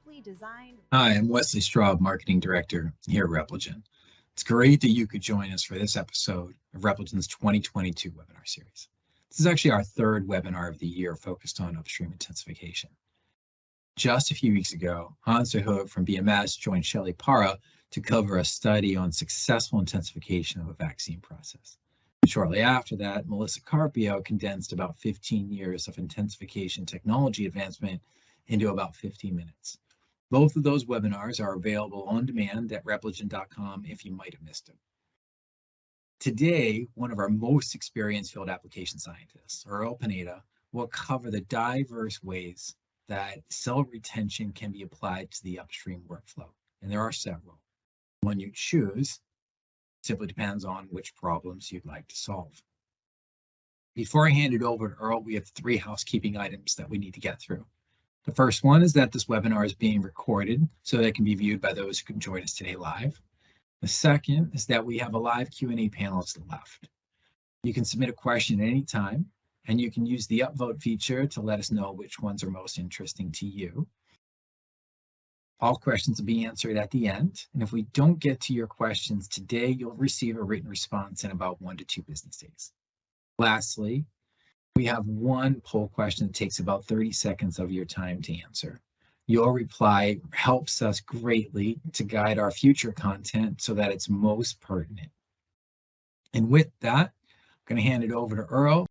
carefully designed. Hi, I'm Wesley Straub, Marketing Director here at Repligen. It's great that you could join us for this episode of Repligen's 2022 webinar series. This is actually our third webinar of the year focused on upstream intensification. Just a few weeks ago, Hans de Hoog from BMS joined Shelley Para to cover a study on successful intensification of a vaccine process. Shortly after that, Melissa Carpio condensed about 15 years of intensification technology advancement into about 15 minutes. Both of those webinars are available on demand at Repligen.com if you might have missed them. Today, one of our most experienced field application scientists, Earl Pineda, will cover the diverse ways that cell retention can be applied to the upstream workflow. And there are several. One you choose simply depends on which problems you'd like to solve. Before I hand it over to Earl, we have 3 housekeeping items that we need to get through. The first one is that this webinar is being recorded so that it can be viewed by those who can join us today live. The second is that we have a live Q&A panel to the left. You can submit a question at any time, and you can use the upvote feature to let us know which ones are most interesting to you. All questions will be answered at the end, and if we don't get to your questions today, you'll receive a written response in about 1 to 2 business days. Lastly, we have one poll question that takes about 30 seconds of your time to answer. Your reply helps us greatly to guide our future content so that it's most pertinent. And with that, I'm going to hand it over to Earl.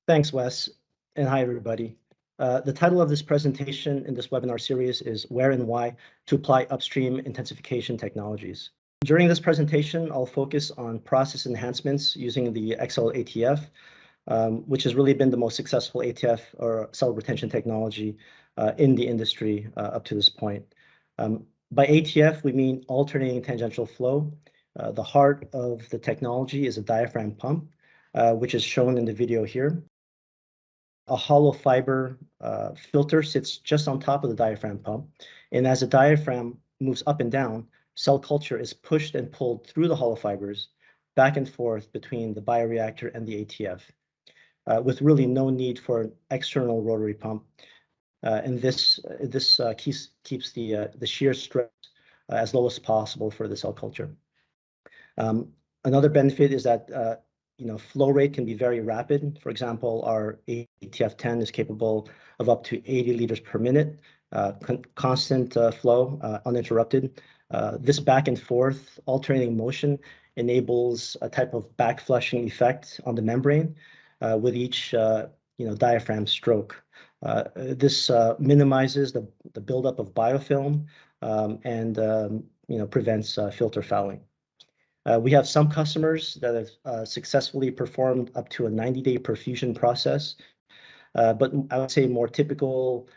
Thanks, Wes, and hi, everybody. The title of this presentation in this webinar series is Where and Why to Apply Upstream Intensification Technologies. During this presentation, I'll focus on process enhancements using the XCell ATF, which has really been the most successful ATF or cell retention technology in the industry up to this point. By ATF, we mean alternating tangential flow. The heart of the technology is a diaphragm pump, which is shown in the video here. A hollow fiber filter sits just on top of the diaphragm pump, and as the diaphragm moves up and down, cell culture is pushed and pulled through the hollow fibers back and forth between the bioreactor and the ATF. With really no need for an external rotary pump. And this keeps the shear stress as low as possible for the cell culture. Another benefit is that flow rate can be very rapid. For example, our ATF-10 is capable of up to 80 liters per minute, constant flow, uninterrupted. This back and forth alternating motion enables a type of backflushing effect on the membrane with each diaphragm stroke. This minimizes the buildup of biofilm and prevents filter fouling. We have some customers that have successfully performed up to a 90-day perfusion process, but I would say more typical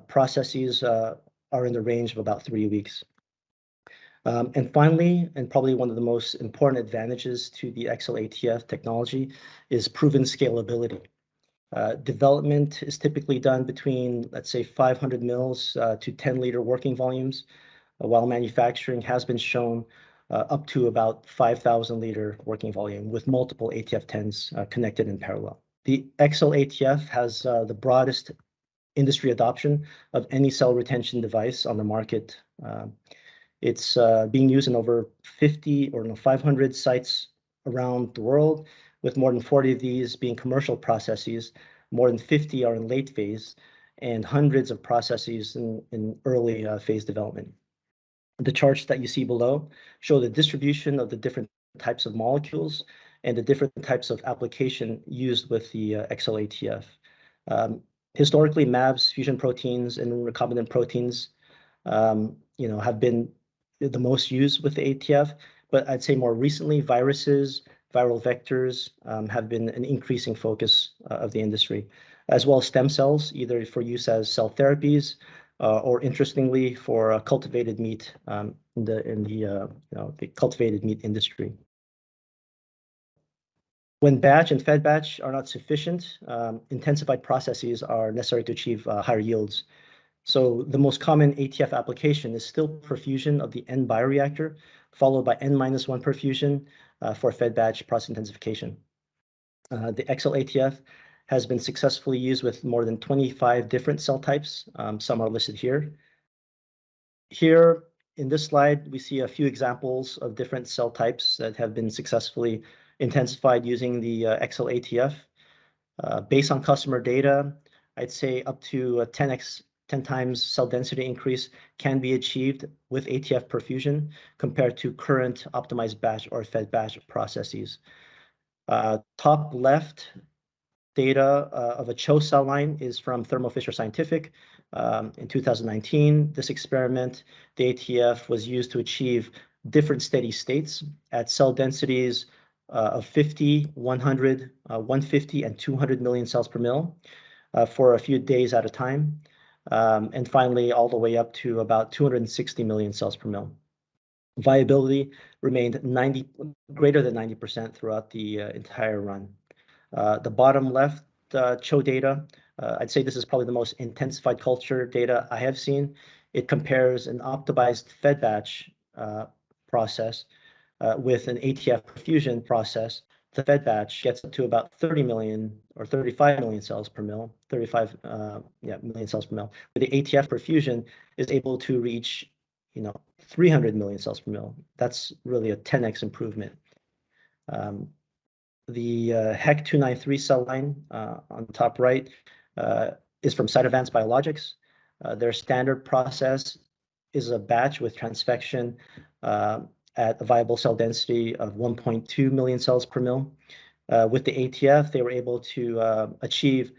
processes are in the range of about 3 weeks. And finally, and probably one of the most important advantages to the XCell ATF technology is proven scalability. Development is typically done between, let's say, 500 mils to 10-liter working volumes, while manufacturing has been shown up to about 5,000-liter working volume with multiple ATF-10s connected in parallel. The XCell ATF has the broadest industry adoption of any cell retention device on the market. It's being used in over 500 sites around the world, with more than 40 of these being commercial processes. More than 50 are in late phase, and hundreds of processes in early phase development. The charts that you see below show the distribution of the different types of molecules and the different types of application used with the XCell ATF. Historically, mAbs, fusion proteins, and recombinant proteins have been the most used with the ATF, but I'd say more recently, viruses, viral vectors have been an increasing focus of the industry, as well as stem cells, either for use as cell therapies or, interestingly, for cultivated meat in the cultivated meat industry. When batch and fed batch are not sufficient, intensified processes are necessary to achieve higher yields. So the most common ATF application is still perfusion of the N bioreactor, followed by N-1 perfusion for fed batch process intensification. The XCell ATF has been successfully used with more than 25 different cell types. Some are listed here. Here in this slide, we see a few examples of different cell types that have been successfully intensified using the XCell ATF. Based on customer data, I'd say up to a 10 times cell density increase can be achieved with ATF perfusion compared to current optimized batch or fed batch processes. Top left data of a CHO cell line is from Thermo Fisher Scientific in 2019. This experiment, the ATF was used to achieve different steady states at cell densities of 50, 100, 150, and 200 million cells per mil for a few days at a time. And finally, all the way up to about 260 million cells per mil. Viability remained greater than 90% throughout the entire run. The bottom left CHO data, I'd say this is probably the most intensified culture data I have seen. It compares an optimized fed batch process with an ATF perfusion process. The fed batch gets up to about 30 million or 35 million cells per mil, 35 million cells per mil. But the ATF perfusion is able to reach 300 million cells per mil. That's really a 10x improvement. The HEC-293 cell line on the top right is from Cytovance Biologics. Their standard process is a batch with transfection at a viable cell density of 1.2 million cells per mil. With the ATF, they were able to achieve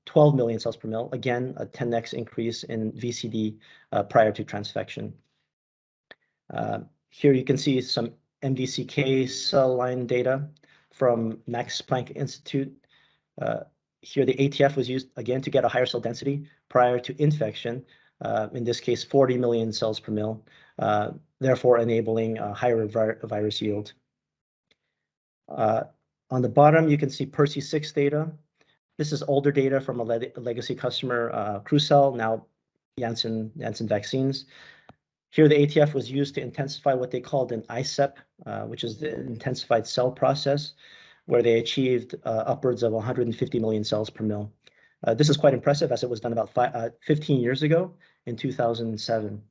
12 million cells per mil, again, a 10x increase in VCD prior to transfection. Here you can see some MDCK cell line data from Max Planck Institute. Here the ATF was used again to get a higher cell density prior to infection, in this case 40 million cells per mil, therefore enabling a higher virus yield. On the bottom, you can see PERSI-6 data. This is older data from a legacy customer, Crucell, now Janssen Vaccines. Here, the ATF was used to intensify what they called an ICEP, which is the intensified cell process, where they achieved upwards of 150 million cells per mil. This is quite impressive, as it was done about 15 years ago in 2007.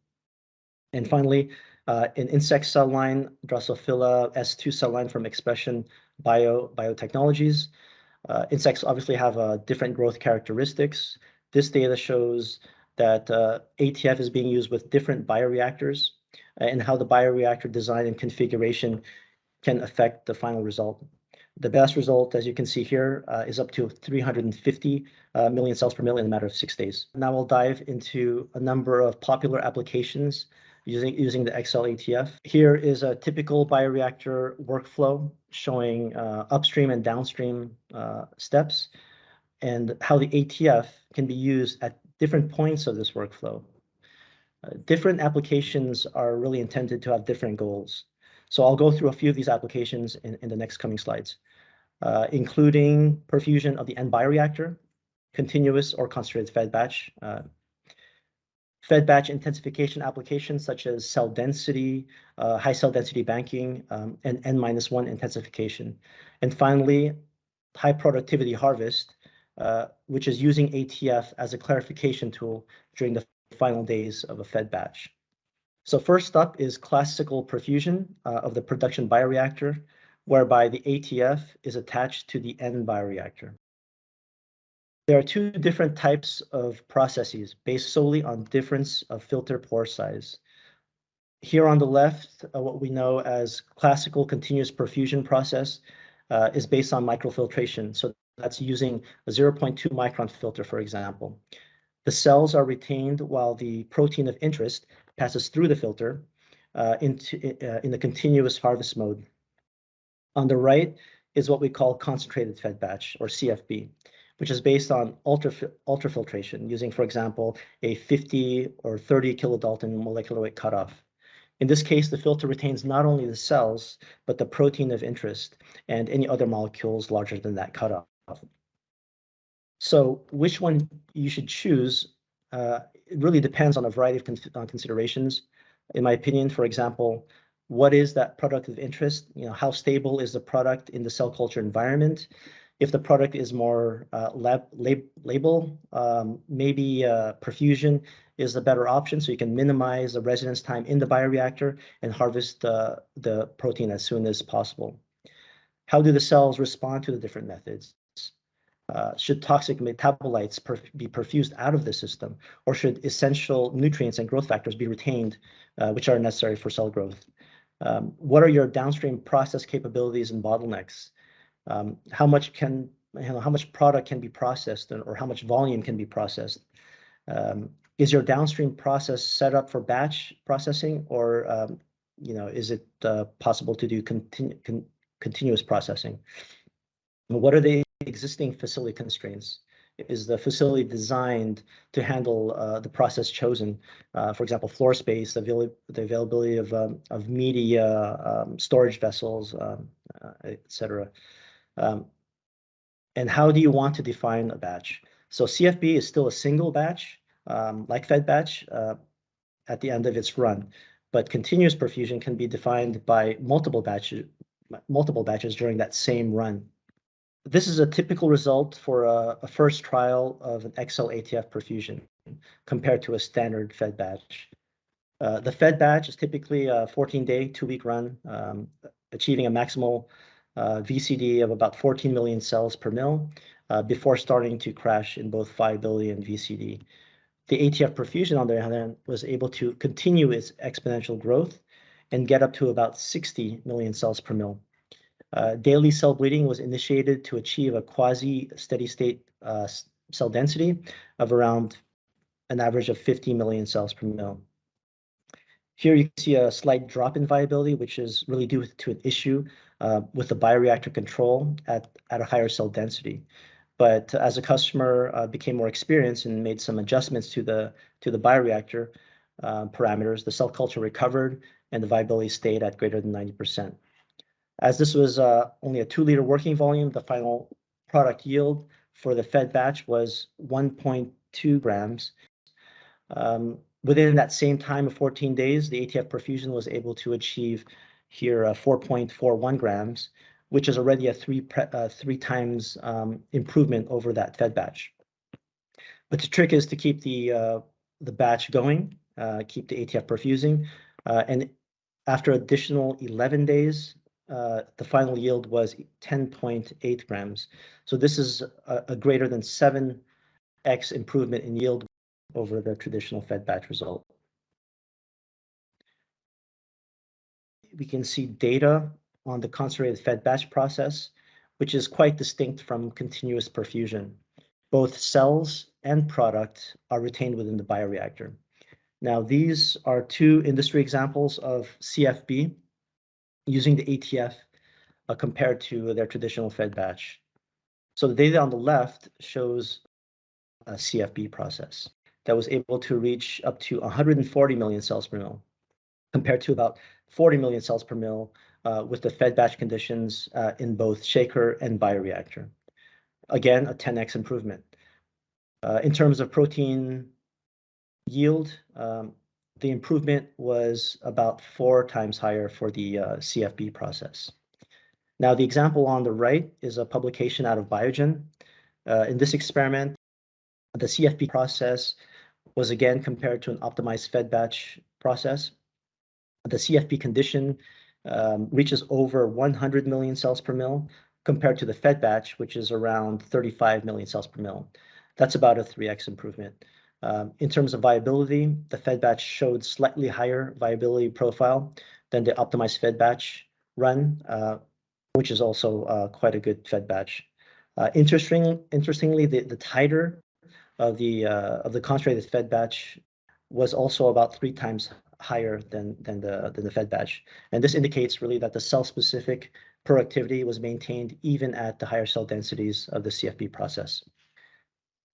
And finally, an insect cell line, Drosophila S2 cell line from Expression Biotechnologies. Insects obviously have different growth characteristics. This data shows that ATF is being used with different bioreactors and how the bioreactor design and configuration can affect the final result. The best result, as you can see here, is up to 350 million cells per mil in a matter of 6 days. Now we'll dive into a number of popular applications using the XCell ATF. Here is a typical bioreactor workflow showing upstream and downstream steps and how the ATF can be used at different points of this workflow. Different applications are really intended to have different goals. So I'll go through a few of these applications in the next coming slides, including perfusion of the end bioreactor, continuous or concentrated fed batch, fed batch intensification applications such as cell density, high cell density banking, and N-1 intensification. And finally, high productivity harvest, which is using ATF as a clarification tool during the final days of a fed batch. So first up is classical perfusion of the production bioreactor, whereby the ATF is attached to the end bioreactor. There are two different types of processes based solely on difference of filter pore size. Here on the left, what we know as classical continuous perfusion process is based on microfiltration. So that's using a 0.2 micron filter, for example. The cells are retained while the protein of interest passes through the filter in the continuous harvest mode. On the right is what we call concentrated fed batch, or CFB, which is based on ultrafiltration using, for example, a 50 or 30 kilodalton molecular weight cutoff. In this case, the filter retains not only the cells, but the protein of interest and any other molecules larger than that cutoff. So which one you should choose, it really depends on a variety of considerations. In my opinion, for example, what is that product of interest? How stable is the product in the cell culture environment? If the product is more label, maybe perfusion is a better option, so you can minimize the residence time in the bioreactor and harvest the protein as soon as possible. How do the cells respond to the different methods? Should toxic metabolites be perfused out of the system, or should essential nutrients and growth factors be retained, which are necessary for cell growth? What are your downstream process capabilities and bottlenecks? How much product can be processed, or how much volume can be processed? Is your downstream process set up for batch processing, or is it possible to do continuous processing? What are the existing facility constraints? Is the facility designed to handle the process chosen? For example, floor space, the availability of media, storage vessels, etc. And how do you want to define a batch? So CFB is still a single batch, like fed batch, at the end of its run, but continuous perfusion can be defined by multiple batches during that same run. This is a typical result for a first trial of an XL ATF perfusion compared to a standard fed batch. The fed batch is typically a 14-day, 2-week run, achieving a maximal VCD of about 14 million cells per mil before starting to crash in both viability and VCD. The ATF perfusion, on the other hand, was able to continue its exponential growth and get up to about 60 million cells per mil. Daily cell bleeding was initiated to achieve a quasi-steady state cell density of around an average of 50 million cells per mil. Here you can see a slight drop in viability, which is really due to an issue with the bioreactor control at a higher cell density. But as a customer became more experienced and made some adjustments to the bioreactor parameters, the cell culture recovered and the viability stayed at greater than 90%. As this was only a 2-liter working volume, the final product yield for the fed batch was 1.2 grams. Within that same time of 14 days, the ATF perfusion was able to achieve here 4.41 grams, which is already a three times improvement over that fed batch. But the trick is to keep the batch going, keep the ATF perfusing, and after additional 11 days, the final yield was 10.8 grams. So this is a greater than 7x improvement in yield over the traditional fed batch result. We can see data on the concentrated fed batch process, which is quite distinct from continuous perfusion. Both cells and product are retained within the bioreactor. Now, these are 2 industry examples of CFB using the ATF compared to their traditional fed batch. So the data on the left shows a CFB process that was able to reach up to 140 million cells per mil, compared to about 40 million cells per mil with the fed batch conditions in both shaker and bioreactor. Again, a 10x improvement. In terms of protein yield, the improvement was about 4 times higher for the CFB process. Now, the example on the right is a publication out of Biogen. In this experiment, the CFB process was again compared to an optimized fed batch process. The CFB condition reaches over 100 million cells per mil compared to the fed batch, which is around 35 million cells per mil. That's about a 3x improvement. In terms of viability, the fed batch showed slightly higher viability profile than the optimized fed batch run, which is also quite a good fed batch. Interestingly, the titer of the concentrated fed batch was also about 3 times higher than the fed batch, and this indicates really that the cell-specific productivity was maintained even at the higher cell densities of the CFB process.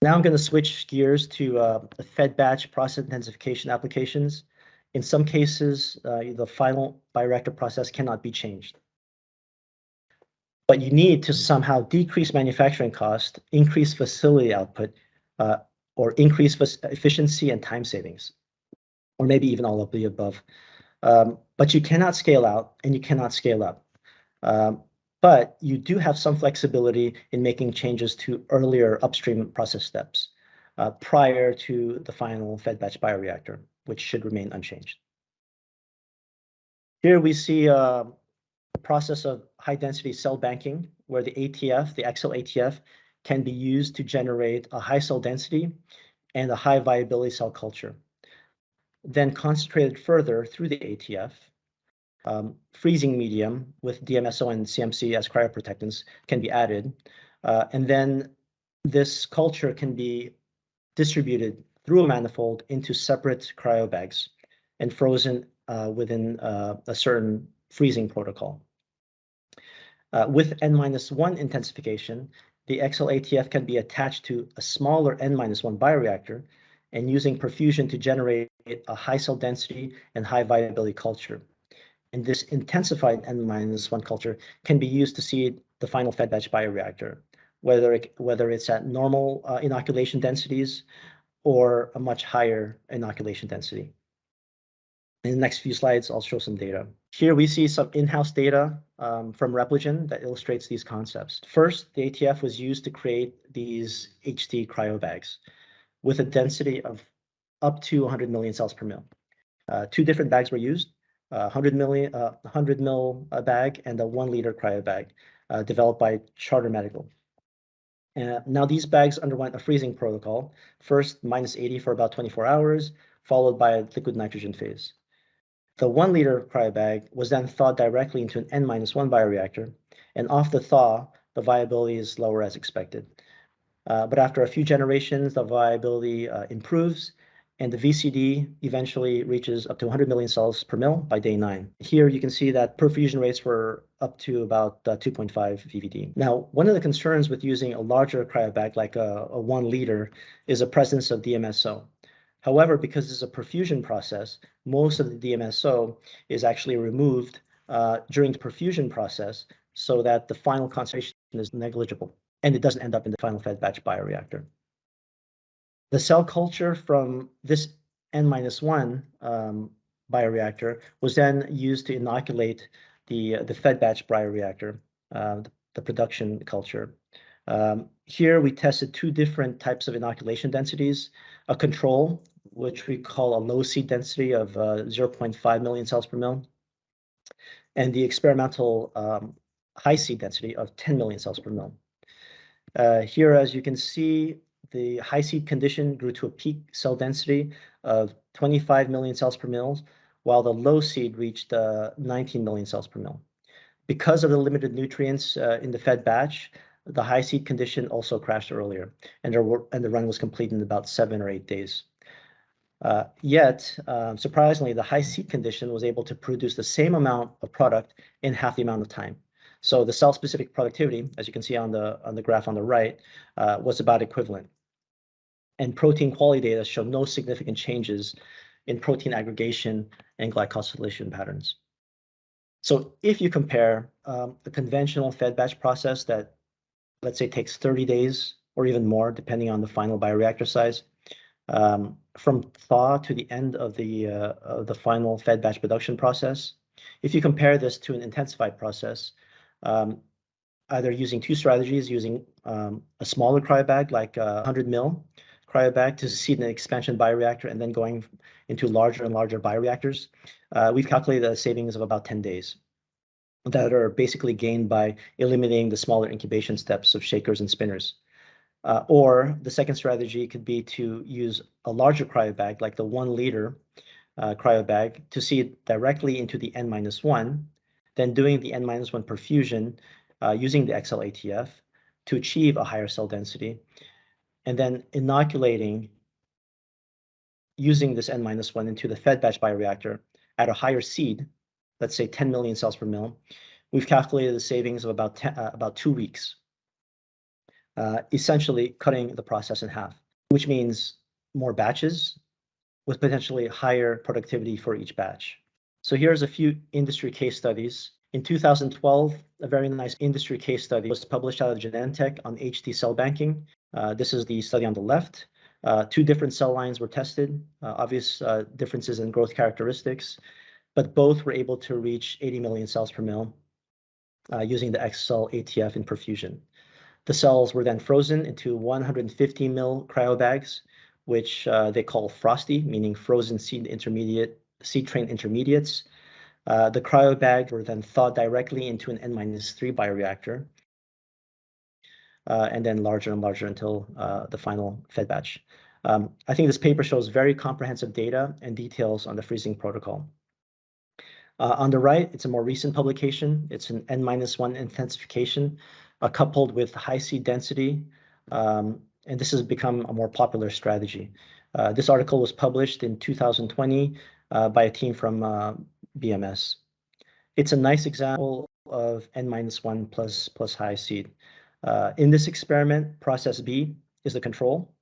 Now I'm going to switch gears to the fed batch process intensification applications. In some cases, the final bioreactor process cannot be changed, but you need to somehow decrease manufacturing cost, increase facility output, or increase efficiency and time savings, or maybe even all of the above. But you cannot scale out and you cannot scale up. but you do have some flexibility in making changes to earlier upstream process steps prior to the final fed batch bioreactor, which should remain unchanged. Here we see the process of high density cell banking, where the ATF, the XL ATF, can be used to generate a high cell density and a high viability cell culture. Then concentrated further through the ATF, freezing medium with DMSO and CMC as cryoprotectants can be added. And then this culture can be distributed through a manifold into separate cryobags and frozen within a certain freezing protocol. With N-1 intensification, the XL ATF can be attached to a smaller N-1 bioreactor and using perfusion to generate a high cell density and high viability culture. And this intensified N-1 culture can be used to seed the final fed batch bioreactor, whether it's at normal inoculation densities or a much higher inoculation density. In the next few slides, I'll show some data. Here we see some in-house data from Repligen that illustrates these concepts. First, the ATF was used to create these HT cryobags with a density of up to 100 million cells per mil. Two different bags were used, 100 mil bag and a 1 liter cryo bag developed by Charter Medical. Now these bags underwent a freezing protocol, first -80 for about 24 hours, followed by a liquid nitrogen phase. The 1 liter cryobag was then thawed directly into an N-1 bioreactor, and off the thaw, the viability is lower as expected. But after a few generations, the viability improves, and the VCD eventually reaches up to 100 million cells per mil by day 9. Here you can see that perfusion rates were up to about 2.5 VVD. Now, one of the concerns with using a larger cryobag like a 1 liter is the presence of DMSO. However, because it's a perfusion process, most of the DMSO is actually removed during the perfusion process so that the final concentration is negligible and it doesn't end up in the final fed batch bioreactor. The cell culture from this N-1 bioreactor was then used to inoculate the fed batch bioreactor, the production culture. Here we tested two different types of inoculation densities, a control, which we call a low seed density of 0.5 million cells per mil, and the experimental high seed density of 10 million cells per mil. Here, as you can see, the high seed condition grew to a peak cell density of 25 million cells per mil, while the low seed reached 19 million cells per mil. Because of the limited nutrients in the fed batch, the high seed condition also crashed earlier, and the run was complete in about 7 or 8 days. Yet, surprisingly, the high seed condition was able to produce the same amount of product in half the amount of time. So the cell-specific productivity, as you can see on the graph on the right, was about equivalent. And protein quality data show no significant changes in protein aggregation and glycosylation patterns. So if you compare the conventional fed batch process that, let's say, takes 30 days or even more, depending on the final bioreactor size, from thaw to the end of the final fed batch production process, if you compare this to an intensified process, either using two strategies, using a smaller cryobag like 100 mil cryobag to seed an expansion bioreactor and then going into larger and larger bioreactors, we've calculated a savings of about 10 days that are basically gained by eliminating the smaller incubation steps of shakers and spinners. Or the second strategy could be to use a larger cryobag like the 1 liter cryobag to seed directly into the N-1, then doing the N-1 perfusion using the XL ATF to achieve a higher cell density, and then inoculating using this N-1 into the fed batch bioreactor at a higher seed, let's say 10 million cells per mil. We've calculated the savings of about 2 weeks, essentially cutting the process in half, which means more batches with potentially higher productivity for each batch. So here's a few industry case studies. In 2012, a very nice industry case study was published out of Genentech on HT cell banking. This is the study on the left. Two different cell lines were tested, obvious differences in growth characteristics, but both were able to reach 80 million cells per mil. using the XCell ATF in perfusion. The cells were then frozen into 150 ml cryo bags, which they call frosty, meaning frozen seed train intermediates. The cryo bags were then thawed directly into an N-3 bioreactor, and then larger and larger until the final fed batch. I think this paper shows very comprehensive data and details on the freezing protocol. On the right, it's a more recent publication. It's an N-1 intensification coupled with high seed density, and this has become a more popular strategy. This article was published in 2020 by a team from BMS. It's a nice example of N-1 plus high seed. In this experiment, process B is the control,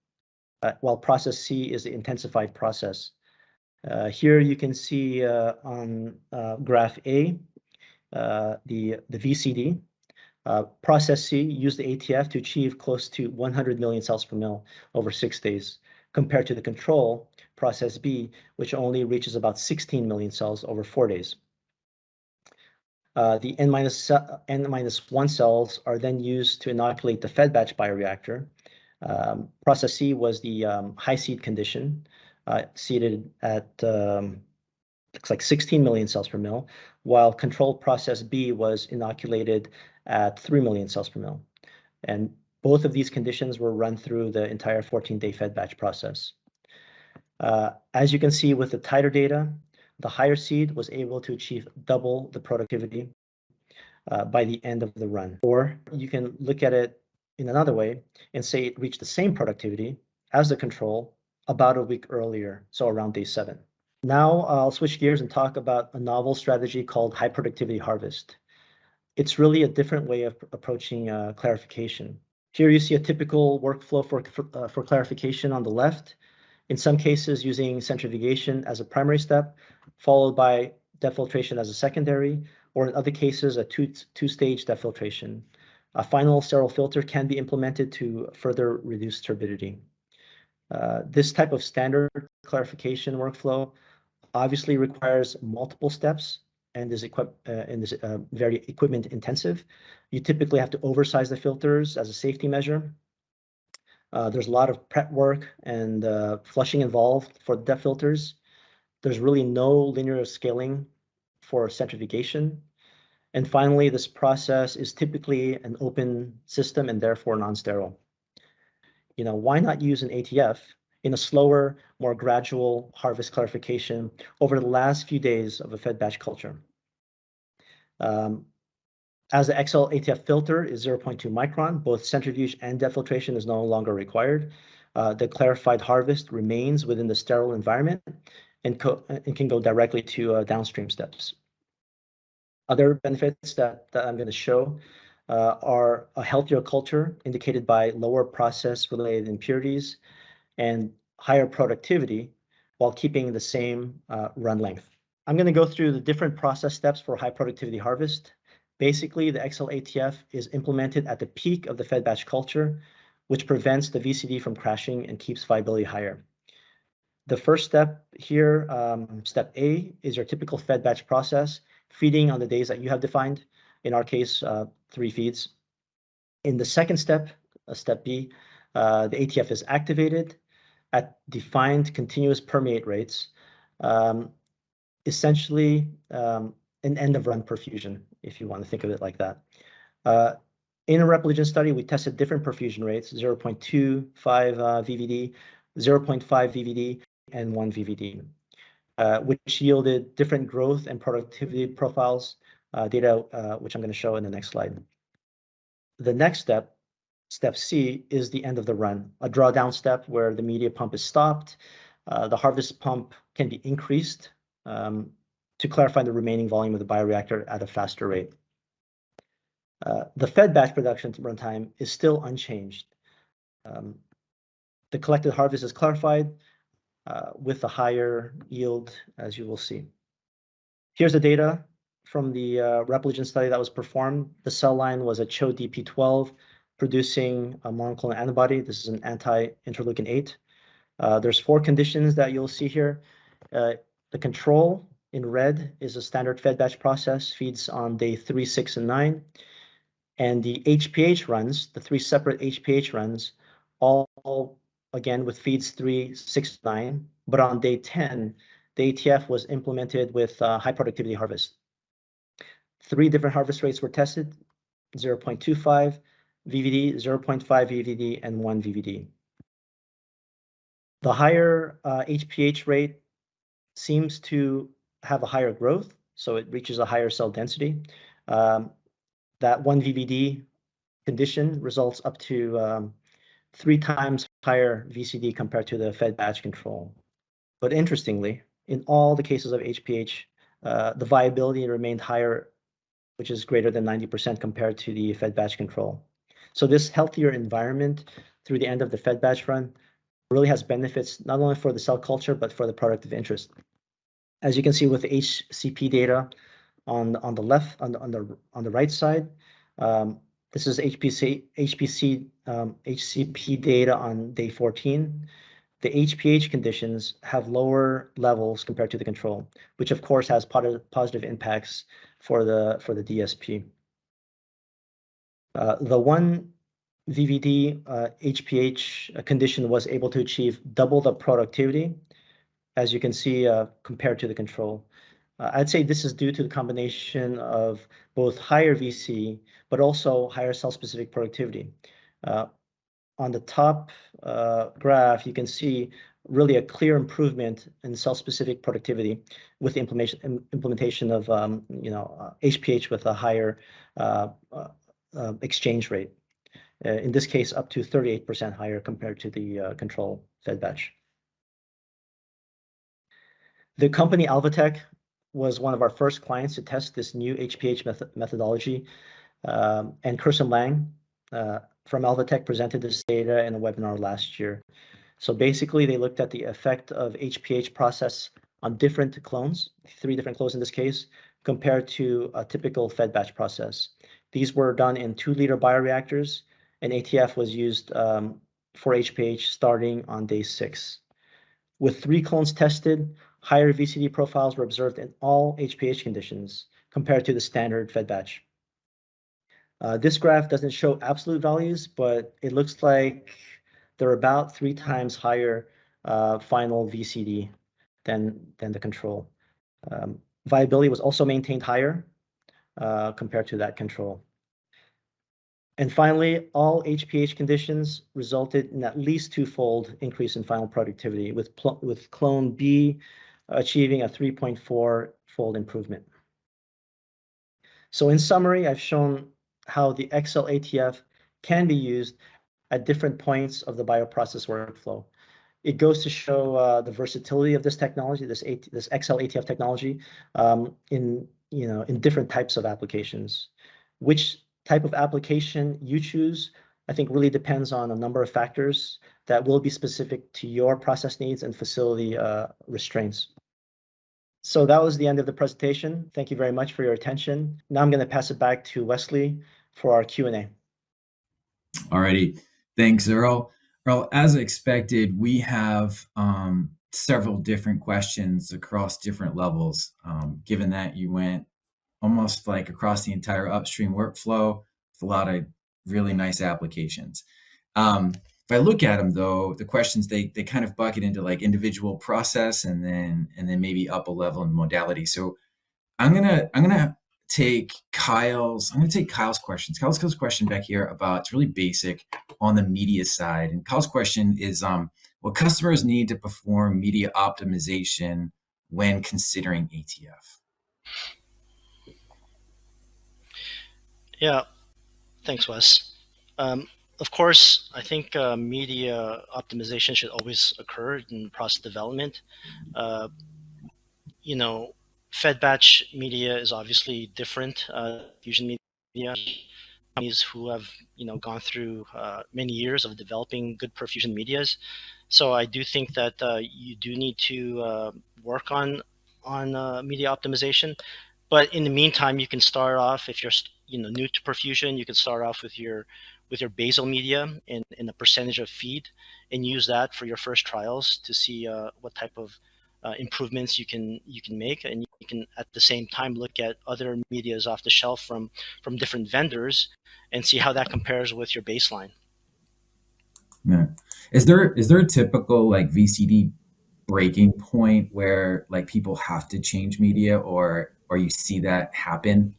while process C is the intensified process. Here you can see on graph A, the VCD. Process C used the ATF to achieve close to 100 million cells per mil over 6 days, compared to the control, process B, which only reaches about 16 million cells over 4 days. The N-1 cells are then used to inoculate the fed batch bioreactor. Process C was the high seed condition, seeded at looks like 16 million cells per mil, while control process B was inoculated at 3 million cells per mil. And both of these conditions were run through the entire 14-day fed batch process. As you can see with the titer data, the higher seed was able to achieve double the productivity by the end of the run. Or you can look at it in another way and say it reached the same productivity as the control about a week earlier, so around day 7. Now I'll switch gears and talk about a novel strategy called high productivity harvest. It's really a different way of approaching clarification. Here you see a typical workflow for clarification on the left. In some cases, using centrifugation as a primary step, followed by defiltration as a secondary, or in other cases, a two-stage defiltration. A final sterile filter can be implemented to further reduce turbidity. This type of standard clarification workflow obviously requires multiple steps and is very equipment intensive. You typically have to oversize the filters as a safety measure. There's a lot of prep work and flushing involved for the depth filters. There's really no linear scaling for centrifugation. And finally, this process is typically an open system and therefore non-sterile. Why not use an ATF in a slower, more gradual harvest clarification over the last few days of a fed batch culture? As the XCell ATF filter is 0.2 micron, both centrifuge and defiltration is no longer required. The clarified harvest remains within the sterile environment and can go directly to downstream steps. Other benefits that I'm going to show are a healthier culture indicated by lower process-related impurities and higher productivity while keeping the same run length. I'm going to go through the different process steps for high productivity harvest. Basically, the XCell ATF is implemented at the peak of the fed batch culture, which prevents the VCD from crashing and keeps viability higher. The first step here, step A, is your typical fed batch process, feeding on the days that you have defined, in our case, 3 feeds. In the second step, step B, the ATF is activated at defined continuous permeate rates, essentially an end of run perfusion, if you want to think of it like that. In a Repligen study, we tested different perfusion rates, 0.25 VVD, 0.5 VVD, and 1 VVD, which yielded different growth and productivity profiles, data which I'm going to show in the next slide. The next step, step C, is the end of the run, a drawdown step where the media pump is stopped. The harvest pump can be increased to clarify the remaining volume of the bioreactor at a faster rate. The fed batch production runtime is still unchanged. The collected harvest is clarified with a higher yield, as you will see. Here's the data from the Repligen study that was performed. The cell line was a CHO DP12 producing a monoclonal antibody. This is an anti-interleukin 8. There's 4 conditions that you'll see here. The control In red is a standard fed batch process, feeds on day 3, 6, and 9. And the HPH runs, the 3 separate HPH runs, all again with feeds 3, 6, 9. But on day 10, the ATF was implemented with high productivity harvest. 3 different harvest rates were tested, 0.25 VVD, 0.5 VVD, and 1 VVD. The higher HPH rate seems to have a higher growth, so it reaches a higher cell density. That 1 VVD condition results up to 3 times higher VCD compared to the fed batch control. But interestingly, in all the cases of HPH, the viability remained higher, which is greater than 90% compared to the fed batch control. So this healthier environment through the end of the fed batch run really has benefits not only for the cell culture, but for the product of interest. As you can see with the HCP data on the left, on the right side, this is HCP data on day 14. The HPH conditions have lower levels compared to the control, which of course has positive impacts for the DSP. The 1 VVD HPH condition was able to achieve double the productivity, as you can see, compared to the control. I'd say this is due to the combination of both higher VC, but also higher cell-specific productivity. On the top graph, you can see really a clear improvement in cell-specific productivity with the implementation of HPH with a higher exchange rate. In this case, up to 38% higher compared to the control fed batch. The company Alvotech was one of our first clients to test this new HPH methodology, and Kirsten Lang from Alvotech presented this data in a webinar last year. So basically, they looked at the effect of HPH process on different clones, 3 different clones in this case, compared to a typical fed batch process. These were done in 2-liter bioreactors, and ATF was used for HPH starting on day 6. With 3 clones tested, higher VCD profiles were observed in all HPH conditions compared to the standard fed batch. This graph doesn't show absolute values, but it looks like they're about 3 times higher final VCD than the control. Viability was also maintained higher compared to that control. And finally, all HPH conditions resulted in at least 2-fold increase in final productivity, with clone B achieving a 3.4-fold improvement. So in summary, I've shown how the XL ATF can be used at different points of the bioprocess workflow. It goes to show the versatility of this technology, this XL ATF technology, in different types of applications. Which type of application you choose, I think, really depends on a number of factors that will be specific to your process needs and facility restraints. So that was the end of the presentation. Thank you very much for your attention. Now I'm going to pass it back to Wesley for our Q&A. Alrighty, thanks, Earl. Earl, as expected, we have several different questions across different levels, given that you went almost like across the entire upstream workflow with a lot of really nice applications. If I look at them, though, the questions they kind of bucket into like individual process and then maybe up a level in modality. So I'm gonna take Kyle's questions. Kyle's question back here about, it's really basic on the media side, and Kyle's question is what customers need to perform media optimization when considering ATF. Yeah, thanks, Wes. Of course, I think media optimization should always occur in process development. Fed batch media is obviously different. Fusion media, companies who have gone through many years of developing good perfusion medias. So I do think that you do need to work on media optimization. But in the meantime, you can start off, if you're new to perfusion, you can start off with your basal media in a percentage of feed and use that for your first trials to see what type of improvements you can make, and you can at the same time look at other medias off the shelf from different vendors and see how that compares with your baseline. Yeah. Is there a typical like VCD breaking point where like people have to change media, or you see that happen?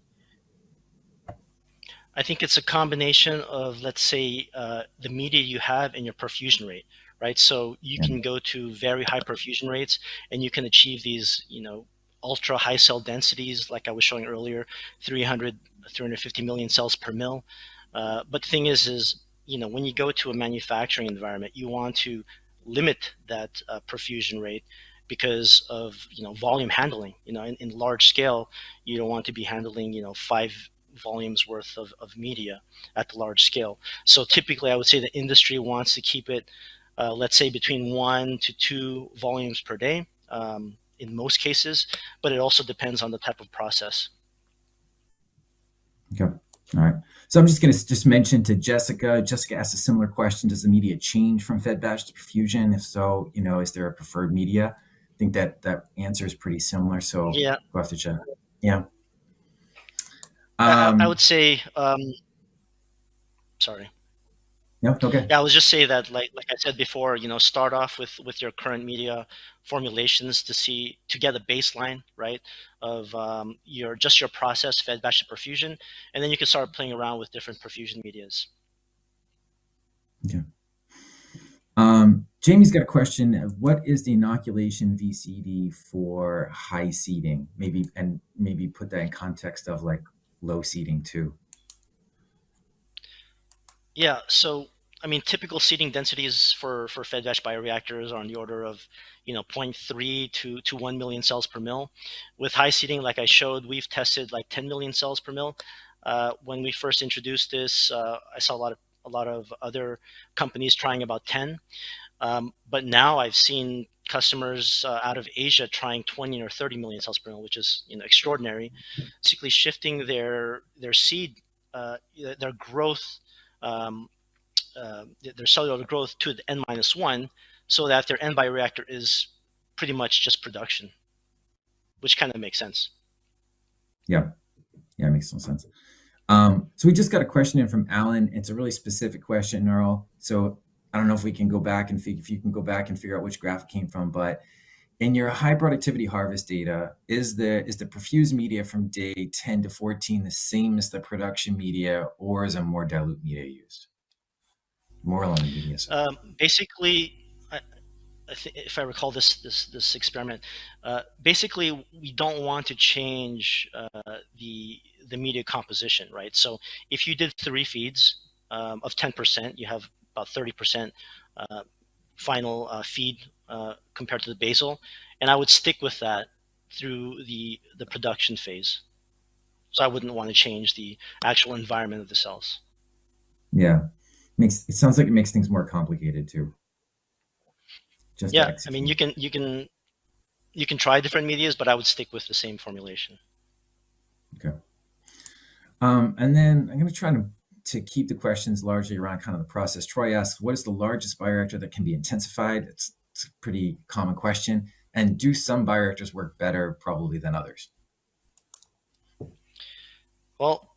I think it's a combination of, let's say, the media you have and your perfusion rate, right? So you Yeah. can go to very high perfusion rates, and you can achieve these, ultra high cell densities, like I was showing earlier, 300, 350 million cells per mil. But the thing is, when you go to a manufacturing environment, you want to limit that perfusion rate because of, volume handling. In large scale, you don't want to be handling, 5 volumes worth of media at the large scale. So typically, I would say the industry wants to keep it, let's say, between 1 to 2 volumes per day in most cases, but it also depends on the type of process. Okay. All right. So I'm just going to just mention to Jessica. Jessica asked a similar question: does the media change from fed batch to perfusion? If so, is there a preferred media? I think that answer is pretty similar. So Yeah, go after Jen. Yeah. I would say, sorry. No. Okay. Yeah, I was just say that, like I said before, start off with your current media formulations to get a baseline, right, of your process fed batch to perfusion, and then you can start playing around with different perfusion medias. Okay. Jamie's got a question. What is the inoculation VCD for high seeding? Maybe put that in context of like low seeding too. Yeah, so I mean, typical seeding densities for fed batch bioreactors are on the order of 0.3 to 1 million cells per mil. With high seeding, like I showed, we've tested like 10 million cells per mil. When we first introduced this, I saw a lot of other companies trying about 10. But now I've seen customers out of Asia trying 20 or 30 million cells per mil, which is extraordinary. Basically shifting their seed, their growth, um, their cellular growth to the N-1, so that their end bioreactor is pretty much just production, which kind of makes sense. Yeah, it makes some sense. So we just got a question in from Alan. It's a really specific question, Earl. So I don't know if we can go back and if you can go back and figure out which graph it came from, but in your high productivity harvest data, is the perfused media from day 10 to 14 the same as the production media, or is a more dilute media used? More on the media side. Basically, if I recall this experiment, basically we don't want to change the media composition, right? So if you did 3 feeds of 10%, you have about 30% final feed compared to the basal, and I would stick with that through the production phase. So I wouldn't want to change the actual environment of the cells. Yeah, it sounds like it makes things more complicated too. Yeah, I mean, you can try different medias, but I would stick with the same formulation. Okay. And then I'm going to try to keep the questions largely around kind of the process. Troy asks, what is the largest bioreactor that can be intensified? It's a pretty common question. And do some bioreactors work better probably than others? Well,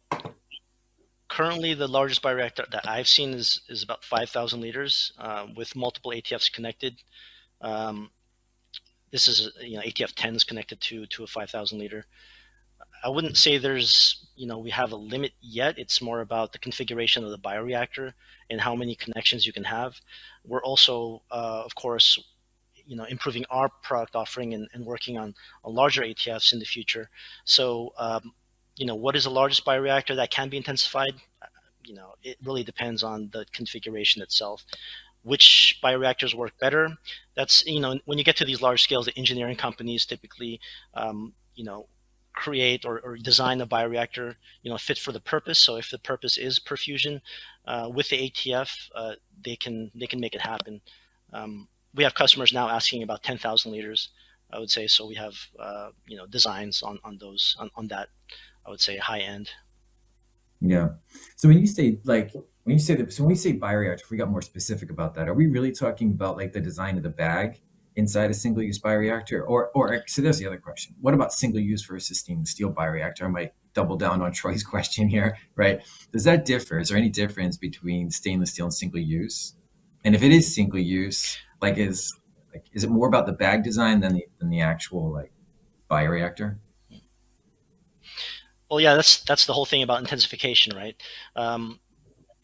currently the largest bioreactor that I've seen is about 5,000 liters with multiple ATFs connected. This is, ATF 10 is connected to a 5,000 liter. I wouldn't say we have a limit yet. It's more about the configuration of the bioreactor and how many connections you can have. We're also, of course, improving our product offering and working on larger ATFs in the future. So, what is the largest bioreactor that can be intensified? It really depends on the configuration itself. Which bioreactors work better? That's, when you get to these large scales, the engineering companies typically, create or design a bioreactor, fit for the purpose. So if the purpose is perfusion with the ATF, they can make it happen. We have customers now asking about 10,000 liters, I would say. So we have designs on those on that, I would say, high end. Yeah. So when you say when we say bioreactor, if we got more specific about that, are we really talking about like the design of the bag inside a single-use bioreactor? Or so there's the other question. What about single-use versus stainless steel bioreactor? I might double down on Troy's question here, right? Does that differ? Is there any difference between stainless steel and single-use? And if it is single-use, is it more about the bag design than the actual bioreactor? Well, yeah, that's the whole thing about intensification, right?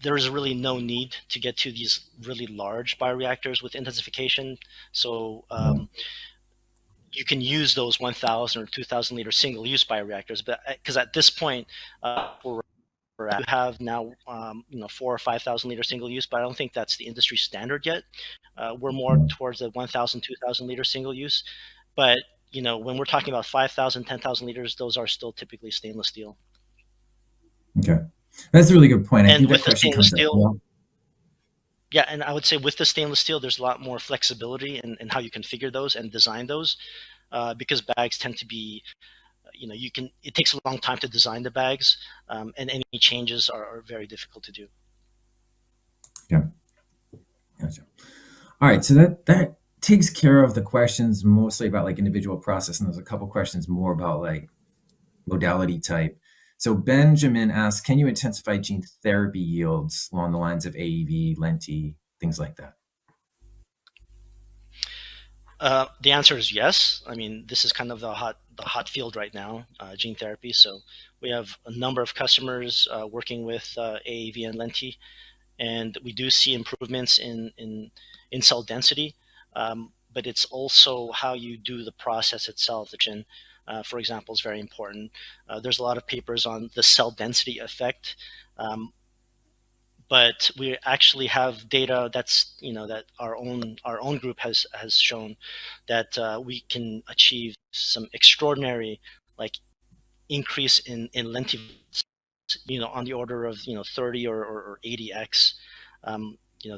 There is really no need to get to these really large bioreactors with intensification. So you can use those 1,000 or 2,000 liter single-use bioreactors, but because at this point, you have now 4,000 or 5,000 liter single-use, but I don't think that's the industry standard yet. We're more towards the 1,000, 2,000 liter single-use, but when we're talking about 5,000, 10,000 liters, those are still typically stainless steel. Okay, that's a really good point. I And think with that the question stainless comes up. steel, yeah, and I would say with the stainless steel, there's a lot more flexibility in how you configure those and design those, because bags tend to be, it takes a long time to design the bags, and any changes are very difficult to do. Yeah. Gotcha. All right, so that takes care of the questions mostly about individual process, and there's a couple questions more about modality type. So Benjamin asks, can you intensify gene therapy yields along the lines of AAV, Lenti, things like that? The answer is yes. I mean, this is kind of the hot field right now, gene therapy. So we have a number of customers working with AAV and Lenti, and we do see improvements in cell density, but it's also how you do the process itself, which for example, is very important. There's a lot of papers on the cell density effect, but we actually have data that's that our own group has shown that we can achieve some extraordinary increase in lentivirus, on the order of 30 or 80x.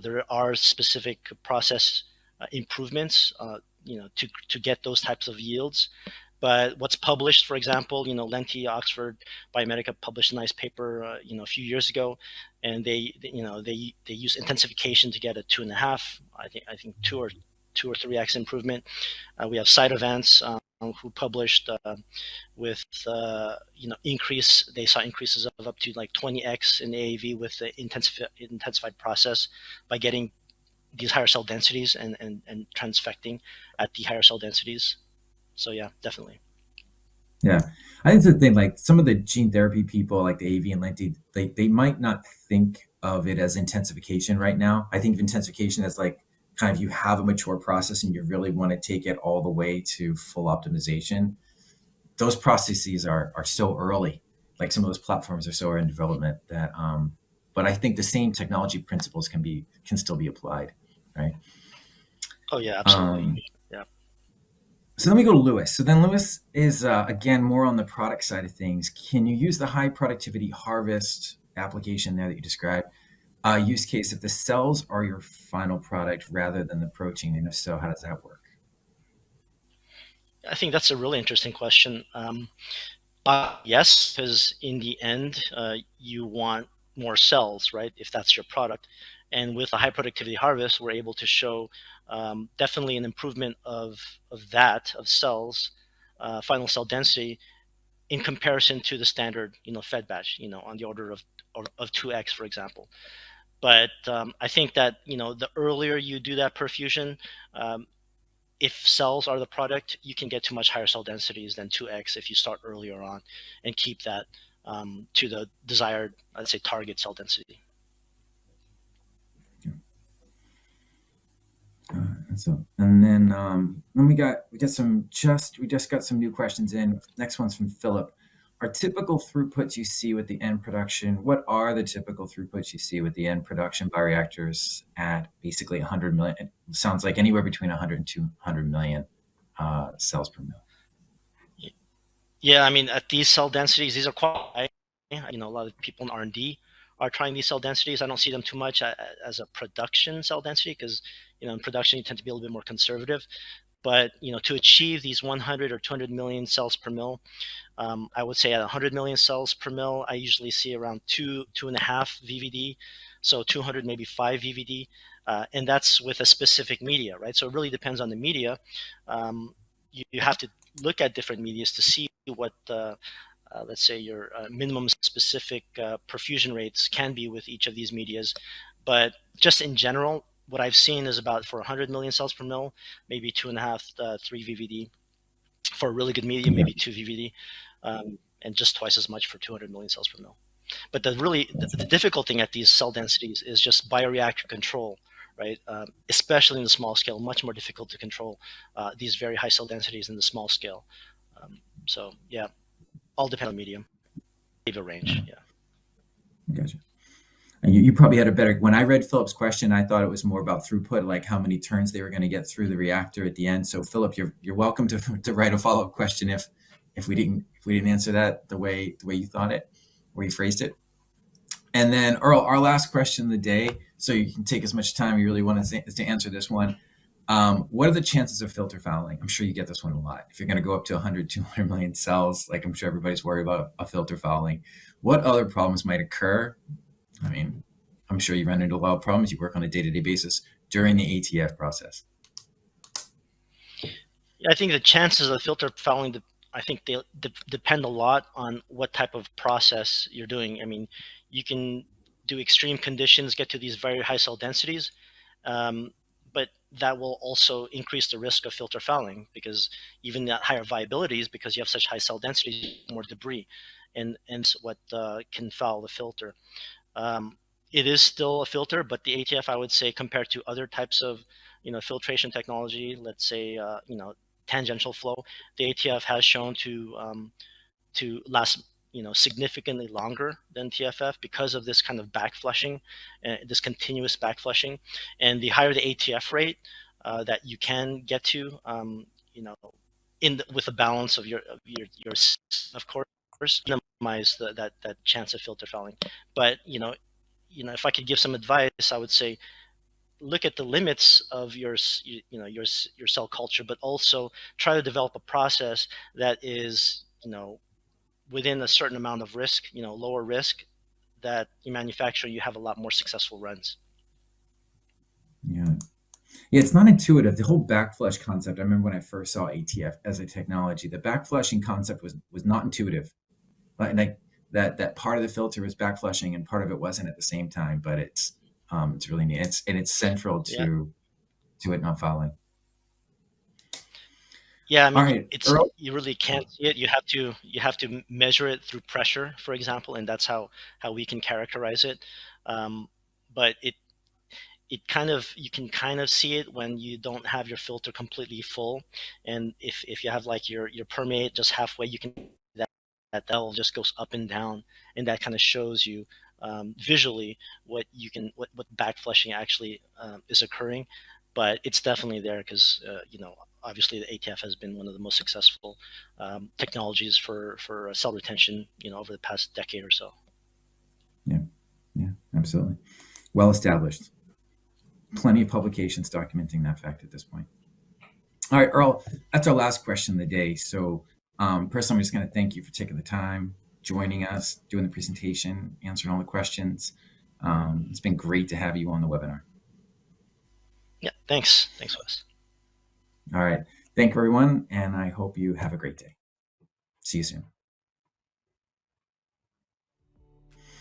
There are specific process improvements to get those types of yields. But what's published, for example, Lenti, Oxford Biomedica published a nice paper, a few years ago, and they use intensification to get a 2.5, I think 2 or 3x improvement. We have Cytovance, who published with increase. They saw increases of up to 20x in AAV with the intensified process by getting these higher cell densities and transfecting at the higher cell densities. So yeah, definitely. Yeah, I think the thing, some of the gene therapy people, like the AAV and Lenti, they might not think of it as intensification right now. I think of intensification as kind of you have a mature process and you really want to take it all the way to full optimization. Those processes are so early. Some of those platforms are so early in development that, but I think the same technology principles can still be applied, right? Oh yeah, absolutely. So let me go to Lewis. So then Lewis is, again, more on the product side of things. Can you use the high productivity harvest application there that you described, use case if the cells are your final product rather than the protein? And if so, how does that work? I think that's a really interesting question. Yes, because in the end, you want more cells, right? If that's your product. And with a high productivity harvest, we're able to show definitely an improvement of cells, final cell density, in comparison to the standard fed batch, on the order of 2x, for example. But I think that the earlier you do that perfusion, if cells are the product, you can get to much higher cell densities than 2x if you start earlier on and keep that to the desired, let's say, target cell density. And then we just got some new questions in. Next one's from Philip. Are typical throughputs you see with the end production? What are the typical throughputs you see with the end production bioreactors at basically 100 million? It sounds like anywhere between 100 and 200 million cells per mil. Yeah, I mean, at these cell densities, these are quite high. A lot of people in R&D are trying these cell densities. I don't see them too much as a production cell density because, in production, you tend to be a little bit more conservative. But, to achieve these 100 or 200 million cells per mil, I would say at 100 million cells per mil, I usually see around 2.5 VVD. So 200, maybe 5 VVD. and that's with a specific media, right? So it really depends on the media. You have to look at different medias to see what let's say your minimum specific perfusion rates can be with each of these medias. But just in general, what I've seen is about for 100 million cells per mil, maybe 2.5, 3 VVD. For a really good media, maybe 2 VVD, and just twice as much for 200 million cells per mil. But the difficult thing at these cell densities is just bioreactor control, right? Especially in the small scale, much more difficult to control these very high cell densities in the small scale. So yeah, all depends on medium, give a range. Yeah. Gotcha. And you probably had a better, when I read Philip's question, I thought it was more about throughput, like how many turns they were going to get through the reactor at the end. So Philip, you're welcome to write a follow-up question if we didn't answer that the way you thought it, or you phrased it. And then Earl, our last question of the day, so you can take as much time you really want to answer this one. What are the chances of filter fouling? I'm sure you get this one a lot. If you're going to go up to 100, 200 million cells, like I'm sure everybody's worried about a filter fouling. What other problems might occur? I mean, I'm sure you run into a lot of problems. You work on a day-to-day basis during the ATF process. Yeah, I think the chances of filter fouling, I think they depend a lot on what type of process you're doing. I mean, you can do extreme conditions, get to these very high cell densities, but that will also increase the risk of filter fouling, because even at higher viabilities, because you have such high cell densities, more debris, and what can foul the filter. It is still a filter, but the ATF, I would say, compared to other types of, filtration technology, let's say, tangential flow, the ATF has shown to last, significantly longer than TFF because of this kind of backflushing, this continuous backflushing, and the higher the ATF rate that you can get to, with a balance of your of course, minimize that chance of filter fouling. But if I could give some advice, I would say look at the limits of your cell culture, but also try to develop a process that is within a certain amount of risk, lower risk, that you manufacture, you have a lot more successful runs. Yeah, it's not intuitive. The whole backflush concept. I remember when I first saw ATF as a technology, the backflushing concept was not intuitive. Like that part of the filter was backflushing and part of it wasn't at the same time, but it's really neat. It's central to it not fouling. Yeah, I mean, right, Earl? You really can't see it. You have to measure it through pressure, for example, and that's how we can characterize it. But you can kind of see it when you don't have your filter completely full, and if you have like your permeate just halfway, you can that level just goes up and down, and that kind of shows you visually what backflushing actually is occurring. But it's definitely there because obviously the ATF has been one of the most successful technologies for cell retention over the past decade or so. Yeah, absolutely. Well established. Plenty of publications documenting that fact at this point. All right, Earl, that's our last question of the day. So personally, I'm just going to thank you for taking the time, joining us, doing the presentation, answering all the questions. It's been great to have you on the webinar. Yeah, thanks. Thanks, Wes. All right. Thank you, everyone, and I hope you have a great day. See you soon.